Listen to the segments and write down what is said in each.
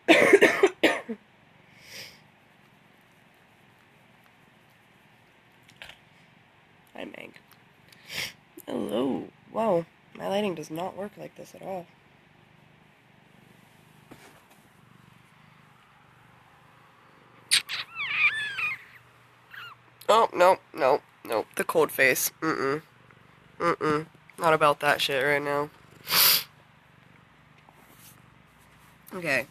Hi, Meg. Hello. Whoa, my lighting does not work like this at all. Oh, nope. The cold face. Not about that shit right now. Okay.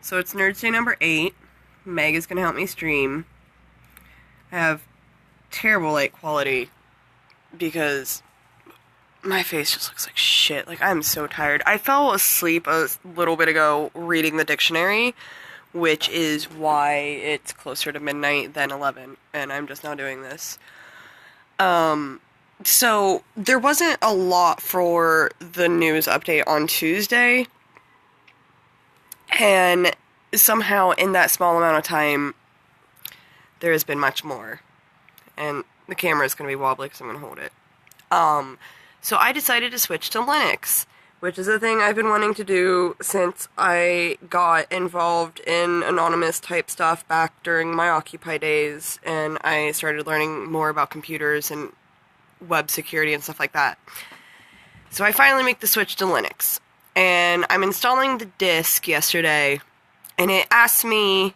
So it's NerdsDay number 8. Meg is gonna help me stream. I have terrible light quality because my face just looks like shit. Like, I'm so tired. I fell asleep a little bit ago reading the dictionary, which is why it's closer to midnight than 11, and I'm just now doing this. So there wasn't a lot for the news update on Tuesday, and somehow in that small amount of time, there has been much more. And the camera is going to be wobbly because I'm going to hold it. So I decided to switch to Linux, which is a thing I've been wanting to do since I got involved in anonymous type stuff back during my Occupy days, and I started learning more about computers and web security and stuff like that. So I finally make the switch to Linux, and I'm installing the disk yesterday, and it asked me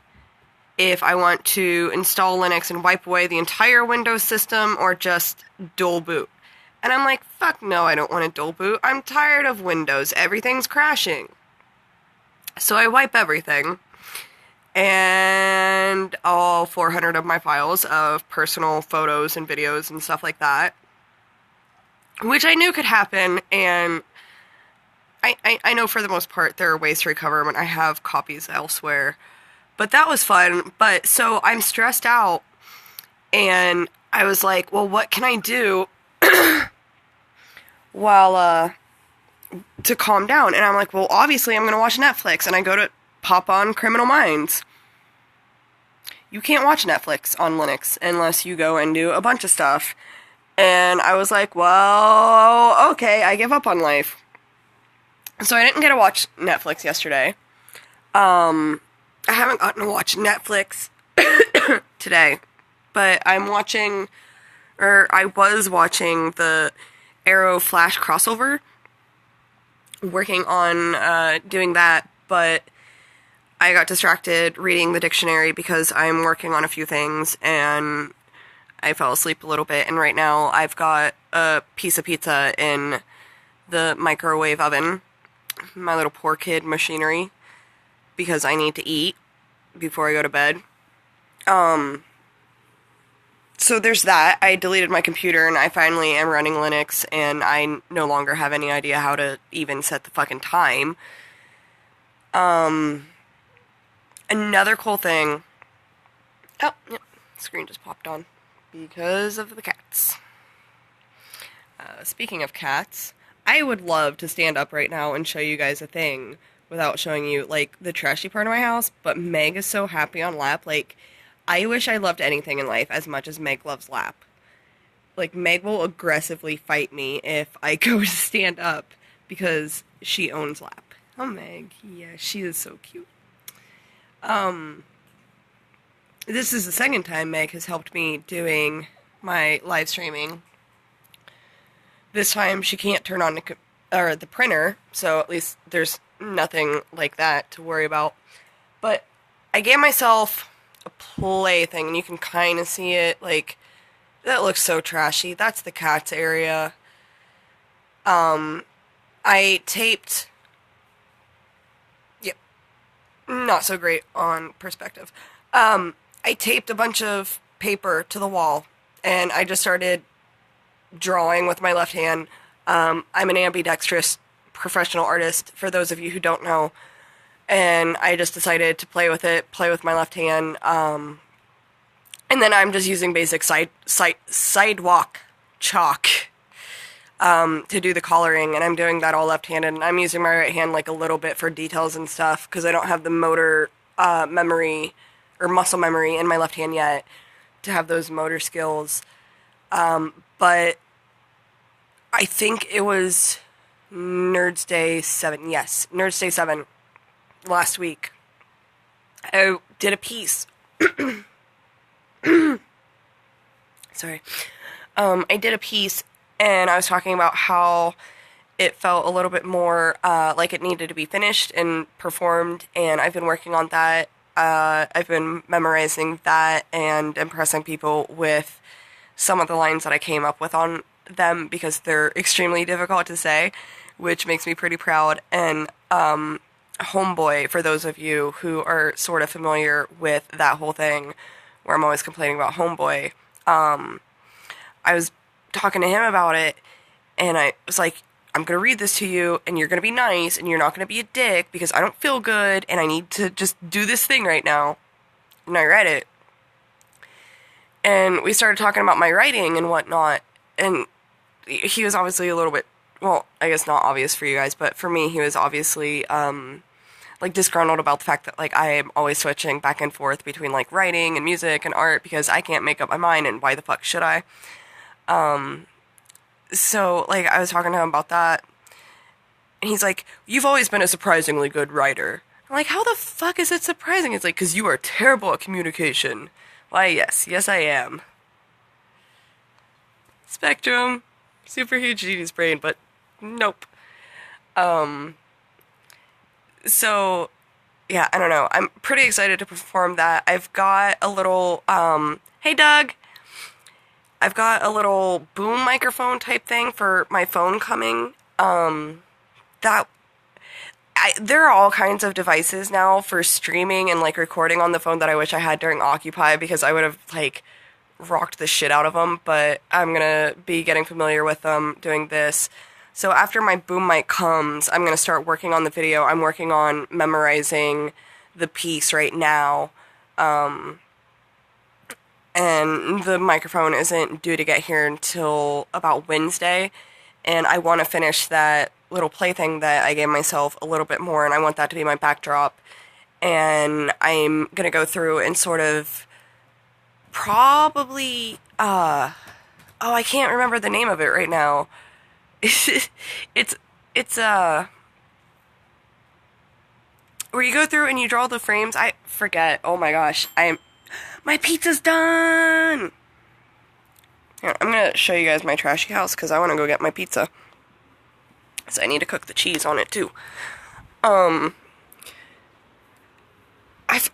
if I want to install Linux and wipe away the entire Windows system or just dual boot. And I'm like, fuck no, I don't want to dual boot. I'm tired of Windows. Everything's crashing. So I wipe everything. And all 400 of my files of personal photos and videos and stuff like that. Which I knew could happen, and I know for the most part there are ways to recover them, and I have copies elsewhere. But that was fun. But so I'm stressed out, and I was like, well, what can I do while, to calm down? And I'm like, well, obviously I'm going to watch Netflix, and I go to pop on Criminal Minds. You can't watch Netflix on Linux unless you go and do a bunch of stuff. And I was like, well, okay, I give up on life. So I didn't get to watch Netflix yesterday. I haven't gotten to watch Netflix today, but I was watching the Arrow Flash crossover, working on doing that, but I got distracted reading the dictionary because I'm working on a few things, and I fell asleep a little bit, and right now I've got a piece of pizza in the microwave oven, my little poor kid machinery, because I need to eat before I go to bed. So there's that. I deleted my computer, and I finally am running Linux, and I no longer have any idea how to even set the fucking time. Another cool thing... Oh, yep, screen just popped on. Because of the cats. Speaking of cats, I would love to stand up right now and show you guys a thing without showing you, like, the trashy part of my house, but Meg is so happy on lap. Like, I wish I loved anything in life as much as Meg loves lap. Like, Meg will aggressively fight me if I go to stand up because she owns lap. Oh, Meg. Yeah, she is so cute. This is the second time Meg has helped me doing my live streaming. This time she can't turn on the printer, so at least there's nothing like that to worry about. But I gave myself a plaything, and you can kind of see it. Like, that looks so trashy. That's the cat's area. I taped... Yep. Not so great on perspective. I taped a bunch of paper to the wall, and I just started drawing with my left hand. I'm an ambidextrous professional artist, for those of you who don't know, and I just decided to play with my left hand, and then I'm just using basic sidewalk chalk to do the coloring, and I'm doing that all left-handed, and I'm using my right hand like a little bit for details and stuff, because I don't have the motor memory or muscle memory in my left hand yet to have those motor skills. But I think it was NerdsDay 7. Yes, NerdsDay 7. last week, I did a piece. Sorry. I did a piece, and I was talking about how it felt a little bit more like it needed to be finished and performed, and I've been working on that. I've been memorizing that and impressing people with some of the lines that I came up with on them because they're extremely difficult to say, which makes me pretty proud. And Homeboy, for those of you who are sort of familiar with that whole thing where I'm always complaining about Homeboy, I was talking to him about it, and I was like, I'm going to read this to you, and you're going to be nice, and you're not going to be a dick, because I don't feel good, and I need to just do this thing right now. And I read it. And we started talking about my writing and whatnot, and he was obviously a little bit, well, I guess not obvious for you guys, but for me, he was obviously, like, disgruntled about the fact that, like, I am always switching back and forth between, like, writing and music and art, because I can't make up my mind, and why the fuck should I? So, like, I was talking to him about that, and he's like, you've always been a surprisingly good writer. I'm like, how the fuck is it surprising? He's like, because you are terrible at communication. Why, yes I am. Spectrum. Super huge genius brain, but nope. So, yeah, I don't know. I'm pretty excited to perform that. I've got a little, hey Doug! I've got a little boom microphone type thing for my phone coming. There are all kinds of devices now for streaming and, like, recording on the phone that I wish I had during Occupy, because I would have, like, rocked the shit out of them, but I'm gonna be getting familiar with them doing this. So after my boom mic comes, I'm gonna start working on the video. I'm working on memorizing the piece right now. And the microphone isn't due to get here until about Wednesday, and I want to finish that little plaything that I gave myself a little bit more, and I want that to be my backdrop, and I'm gonna go through and sort of probably, oh, I can't remember the name of it right now. it's where you go through and you draw the frames. I forget. Oh my gosh, my pizza's done! Here, I'm gonna show you guys my trashy house, because I want to go get my pizza. So I need to cook the cheese on it, too.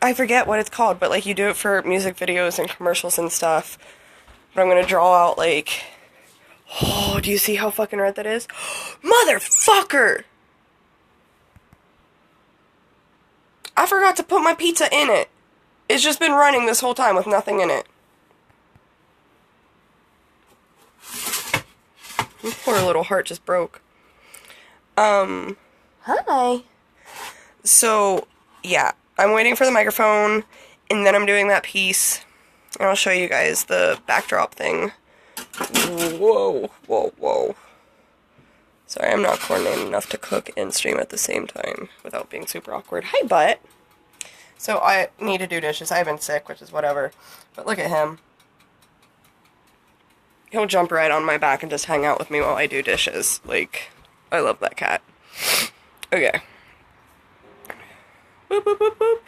I forget what it's called, but, like, you do it for music videos and commercials and stuff. But I'm gonna draw out, like... Oh, do you see how fucking red that is? Motherfucker! I forgot to put my pizza in it. It's just been running this whole time with nothing in it. My poor little heart just broke. Hi. So, yeah. I'm waiting for the microphone, and then I'm doing that piece. And I'll show you guys the backdrop thing. Whoa. Sorry, I'm not coordinated enough to cook and stream at the same time without being super awkward. Hi, butt. So I need to do dishes. I've been sick, which is whatever. But look at him. He'll jump right on my back and just hang out with me while I do dishes. Like, I love that cat. Okay. Boop, boop, boop, boop.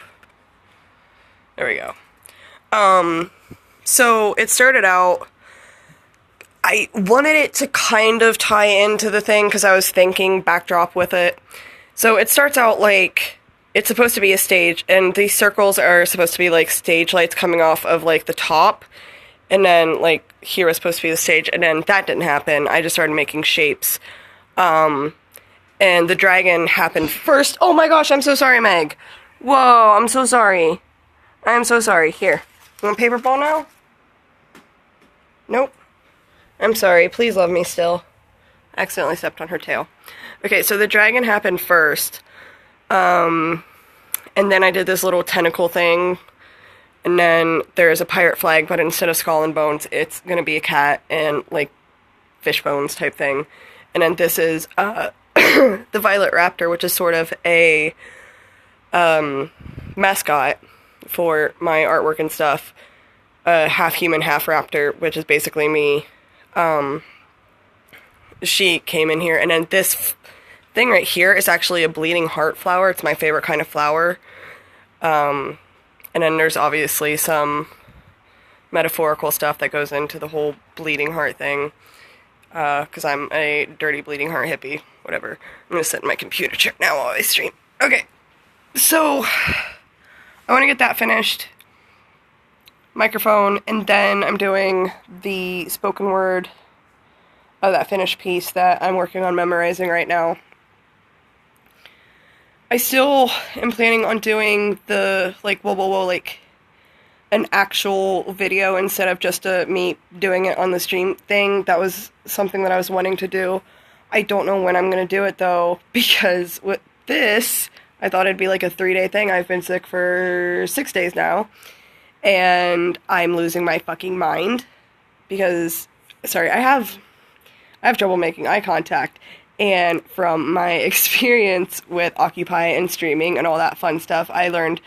There we go. So it started out, I wanted it to kind of tie into the thing, because I was thinking backdrop with it. So it starts out like, it's supposed to be a stage, and these circles are supposed to be, like, stage lights coming off of, like, the top, and then, like, here was supposed to be the stage, and then that didn't happen. I just started making shapes. And the dragon happened first. Oh my gosh, I'm so sorry, Meg. Whoa, I'm so sorry. I'm so sorry. Here. You want a paper ball now? Nope. I'm sorry. Please love me still. I accidentally stepped on her tail. Okay, so the dragon happened first. And then I did this little tentacle thing. And then there's a pirate flag, but instead of skull and bones, it's gonna be a cat and, like, fish bones type thing. And then this is, the violet raptor, which is sort of a, mascot for my artwork and stuff. Half human, half raptor, which is basically me. She came in here, and then this thing right here is actually a bleeding heart flower. It's my favorite kind of flower. And then there's obviously some metaphorical stuff that goes into the whole bleeding heart thing. Because I'm a dirty bleeding heart hippie. Whatever. I'm gonna sit in my computer chair now while I stream. Okay. So, I want to get that finished. Microphone, and then I'm doing the spoken word of that finished piece that I'm working on memorizing right now. I still am planning on doing the, like, like, an actual video instead of just me doing it on the stream thing. That was something that I was wanting to do. I don't know when I'm going to do it, though, because with this, I thought it'd be like a 3-day thing. I've been sick for 6 days now, and I'm losing my fucking mind because, sorry, I have trouble making eye contact, and from my experience with Occupy and streaming and all that fun stuff, I learned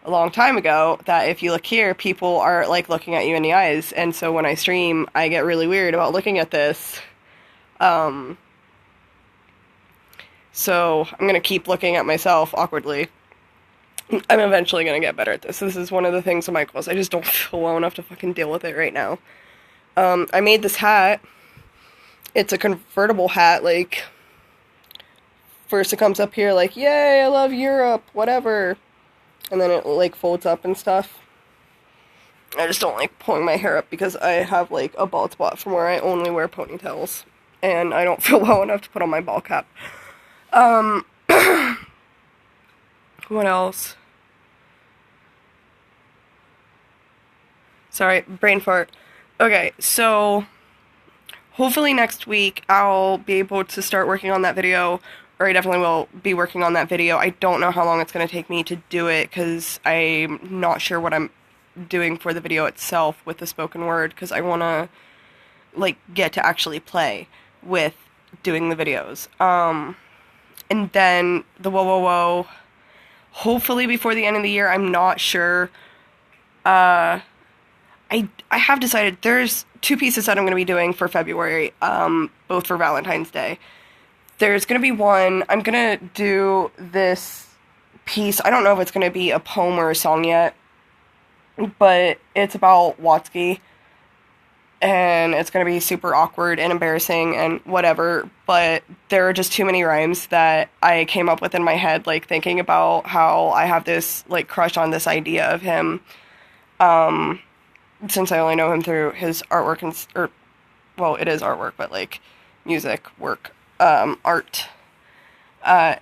a long time ago that if you look here, people are, like, looking at you in the eyes, and so when I stream, I get really weird about looking at this. So I'm going to keep looking at myself awkwardly. I'm eventually going to get better at this. This is one of the things with my goals. I just don't feel well enough to fucking deal with it right now. I made this hat. It's a convertible hat, like, first it comes up here like, yay, I love Europe, whatever. And then it, like, folds up and stuff. I just don't like pulling my hair up because I have, like, a bald spot from where I only wear ponytails. And I don't feel well enough to put on my ball cap. What else? Sorry, brain fart. Okay, so hopefully next week I'll be able to start working on that video, or I definitely will be working on that video. I don't know how long it's going to take me to do it, because I'm not sure what I'm doing for the video itself with the spoken word, because I want to, like, get to actually play with doing the videos. And then the whoa, hopefully before the end of the year. I'm not sure. I have decided there's 2 pieces that I'm going to be doing for February, both for Valentine's Day. There's going to be one, I'm going to do this piece. I don't know if it's going to be a poem or a song yet, but it's about Watsky. And it's going to be super awkward and embarrassing and whatever, but there are just too many rhymes that I came up with in my head, like, thinking about how I have this, like, crush on this idea of him, since I only know him through his artwork, well, it is artwork, but, like, music, work, art. There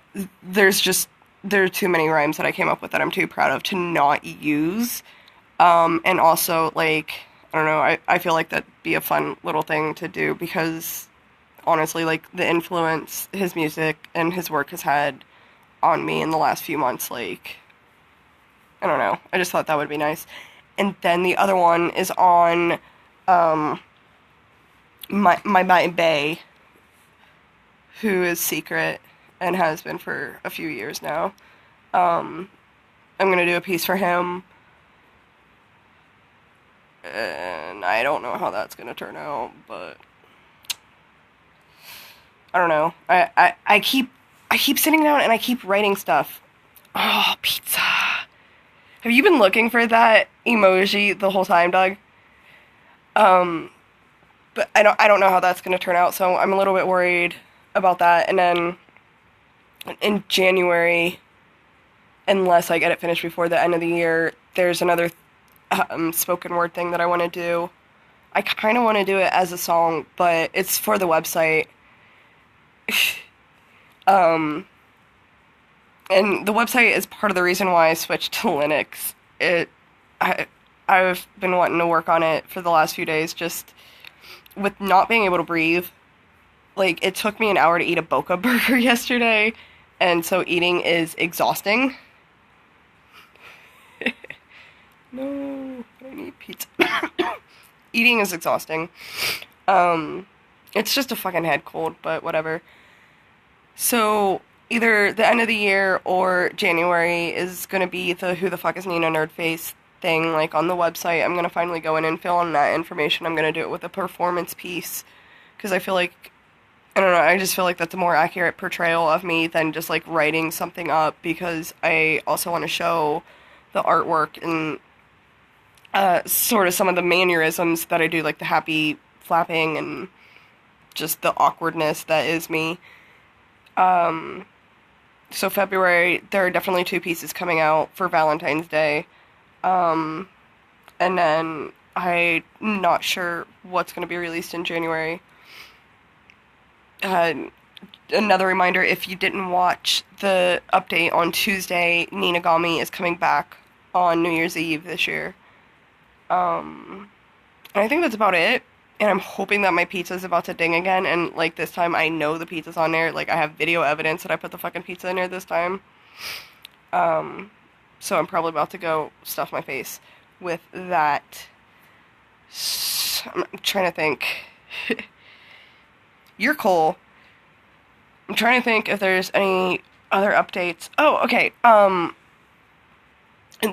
are too many rhymes that I came up with that I'm too proud of to not use, and also, like, I don't know, I feel like that'd be a fun little thing to do, because honestly, like, the influence his music and his work has had on me in the last few months, like, I don't know, I just thought that would be nice. And then the other one is on my bae, who is secret and has been for a few years now. I'm gonna do a piece for him. And I don't know how that's gonna turn out, but I don't know. I keep sitting down and I keep writing stuff. Oh, pizza. Have you been looking for that emoji the whole time, Doug? But I don't know how that's gonna turn out, so I'm a little bit worried about that. And then in January, unless I get it finished before the end of the year, there's another spoken word thing that I want to do. I kind of want to do it as a song, but it's for the website. And the website is part of the reason why I switched to Linux. I've been wanting to work on it for the last few days, just with not being able to breathe. Like, it took me an hour to eat a Boca burger yesterday, and so eating is exhausting. No, I need pizza. Eating is exhausting. It's just a fucking head cold, but whatever. So, either the end of the year or January is gonna be the Who the Fuck is Nina Nerdface thing, like, on the website. I'm gonna finally go in and fill in that information. I'm gonna do it with a performance piece, because I feel like I don't know, I just feel like that's a more accurate portrayal of me than just like writing something up, because I also want to show the artwork and sort of some of the mannerisms that I do, like the happy flapping and just the awkwardness that is me. So February, there are definitely 2 pieces coming out for Valentine's Day. And then I'm not sure what's going to be released in January. Another reminder, if you didn't watch the update on Tuesday, Ninagami is coming back on New Year's Eve this year. And I think that's about it. And I'm hoping that my pizza's about to ding again, and, like, this time I know the pizza's on there. Like, I have video evidence that I put the fucking pizza in there this time. So I'm probably about to go stuff my face with that. I'm trying to think. You're cool. I'm trying to think if there's any other updates. Oh, okay.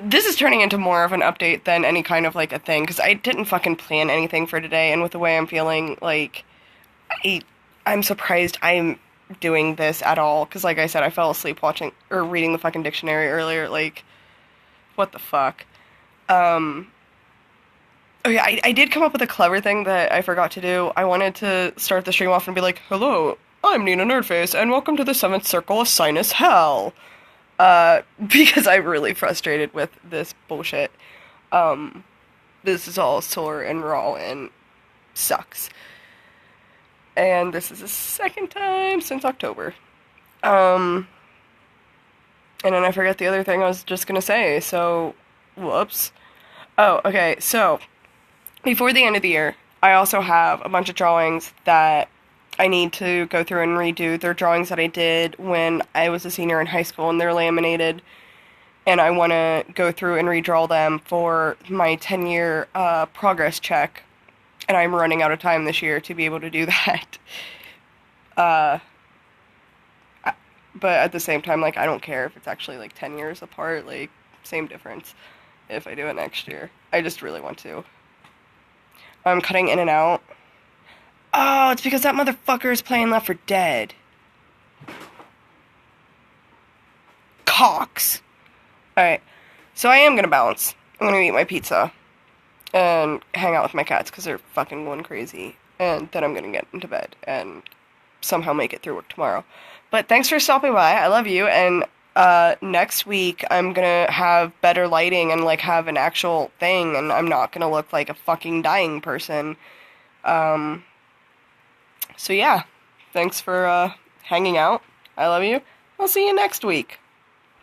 This is turning into more of an update than any kind of, like, a thing, because I didn't fucking plan anything for today, and with the way I'm feeling, like, I'm surprised I'm doing this at all, because, like I said, I fell asleep watching, or reading the fucking dictionary earlier, like, what the fuck. Okay, I did come up with a clever thing that I forgot to do. I wanted to start the stream off and be like, hello, I'm Nina Nerdface, and welcome to the 7th Circle of Sinus Hell. Because I'm really frustrated with this bullshit. This is all sore and raw and sucks. And this is the 2nd time since October. And then I forget the other thing I was just gonna say, so, whoops. Oh, okay, so, before the end of the year, I also have a bunch of drawings that I need to go through and redo. They're drawings that I did when I was a senior in high school, and they're laminated, and I want to go through and redraw them for my 10-year progress check, and I'm running out of time this year to be able to do that. But at the same time, like, I don't care if it's actually, like, 10 years apart, like, same difference if I do it next year. I just really want to. I'm cutting in and out. Oh, it's because that motherfucker is playing Left 4 Dead. Cox. Alright, so I am gonna bounce. I'm gonna eat my pizza. And hang out with my cats, because they're fucking going crazy. And then I'm gonna get into bed, and somehow make it through work tomorrow. But thanks for stopping by, I love you, and next week I'm gonna have better lighting and, like, have an actual thing, and I'm not gonna look like a fucking dying person. So yeah, thanks for hanging out. I love you. I'll see you next week.